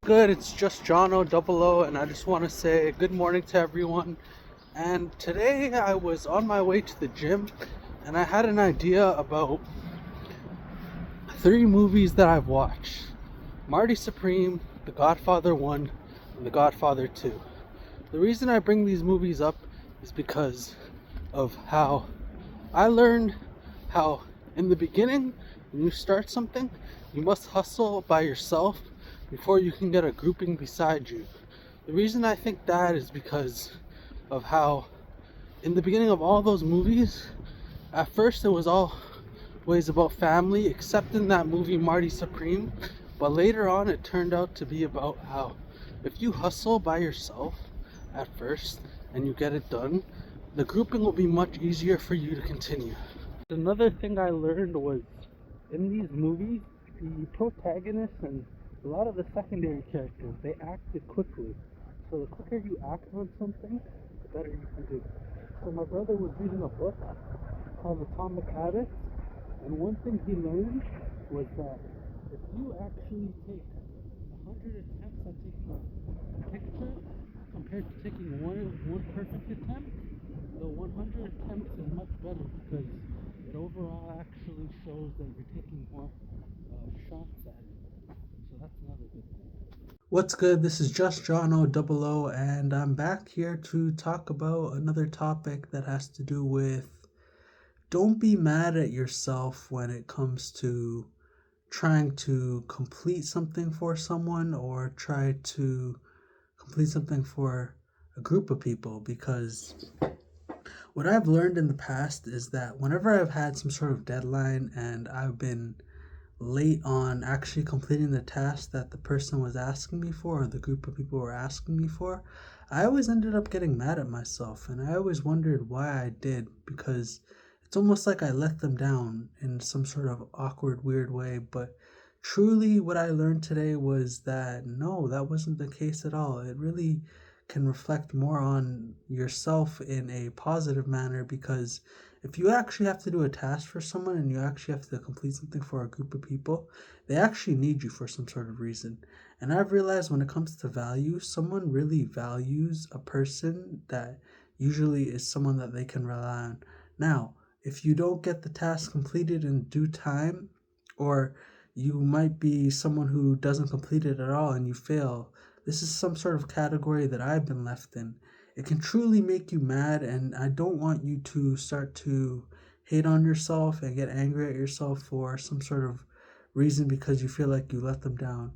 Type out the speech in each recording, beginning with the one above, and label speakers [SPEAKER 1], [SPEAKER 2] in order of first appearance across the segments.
[SPEAKER 1] Good, it's just John O, and I just want to say good morning to everyone. And today I was on my way to the gym, and I had an idea about three movies that I've watched: Marty Supreme, The Godfather 1, and The Godfather 2. The reason I bring these movies up is because of how I learned how, in the beginning, when you start something, you must hustle by yourself before you can get a grouping beside you. The reason I think that is because of how, in the beginning of all those movies, at first it was always about family, except in that movie Marty Supreme. But later on, it turned out to be about how if you hustle by yourself at first and you get it done, the grouping will be much easier for you to continue. Another thing I learned was in these movies, the protagonists and a lot of the secondary characters, they acted quickly. So the quicker you act on something, the better you can do. So my brother was reading a book called Atomic Habits, and one thing he learned was that if you actually take 100 attempts at taking a picture compared to taking one perfect attempt, the 100 attempts is much better because it overall actually shows that you're taking more shots at it. So that's another good thing. What's good? This is just John O, and I'm back here to talk about another topic that has to do with don't be mad at yourself when it comes to trying to complete something for someone or try to complete something for a group of people, because what I've learned in the past is that whenever I've had some sort of deadline and I've been late on actually completing the task that the person was asking me for or the group of people were asking me for, I always ended up getting mad at myself, and I always wondered why I did, because it's almost like I let them down in some sort of awkward, weird way. But truly, what I learned today was that no, that wasn't the case at all. It really can reflect more on yourself in a positive manner, because if you actually have to do a task for someone and you actually have to complete something for a group of people, they actually need you for some sort of reason. And I've realized when it comes to value, someone really values a person that usually is someone that they can rely on. Now, if you don't get the task completed in due time, or you might be someone who doesn't complete it at all and you fail, this is some sort of category that I've been left in. It can truly make you mad, and I don't want you to start to hate on yourself and get angry at yourself for some sort of reason because you feel like you let them down.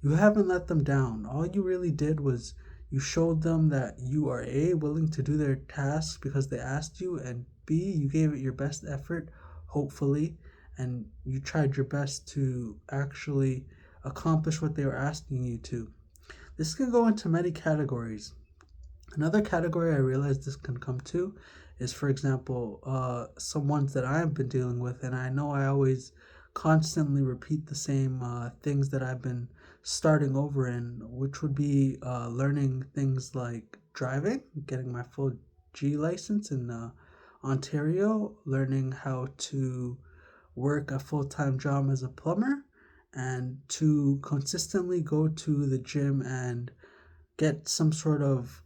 [SPEAKER 1] You haven't let them down. All you really did was you showed them that you are A, willing to do their tasks because they asked you, and B, you gave it your best effort, hopefully, and you tried your best to actually accomplish what they were asking you to. This can go into many categories. Another category I realize this can come to is, for example, some ones that I've been dealing with, and I know I always constantly repeat the same things that I've been starting over in, which would be learning things like driving, getting my full G license in Ontario, learning how to work a full time job as a plumber, and to consistently go to the gym and get some sort of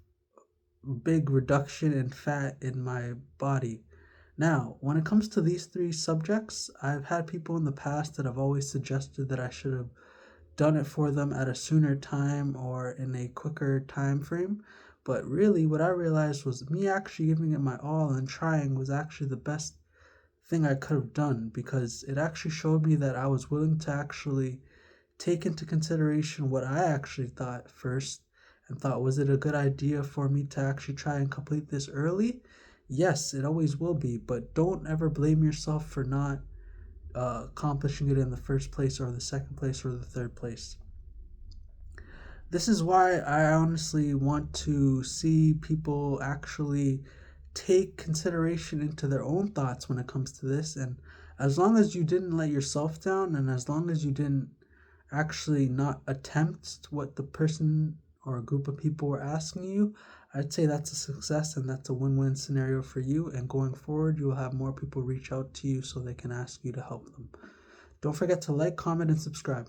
[SPEAKER 1] big reduction in fat in my body. Now, when it comes to these three subjects, I've had people in the past that have always suggested that I should have done it for them at a sooner time or in a quicker time frame. But really, what I realized was me actually giving it my all and trying was actually the best thing I could have done, because it actually showed me that I was willing to actually take into consideration what I actually thought first, and thought, was it a good idea for me to actually try and complete this early? Yes, it always will be, but don't ever blame yourself for not accomplishing it in the first place or the second place or the third place. This is why I honestly want to see people actually take consideration into their own thoughts when it comes to this. And as long as you didn't let yourself down, and as long as you didn't actually not attempt what the person or a group of people were asking you, I'd say that's a success and that's a win-win scenario for you. And going forward, you'll have more people reach out to you so they can ask you to help them. Don't forget to like, comment, and subscribe.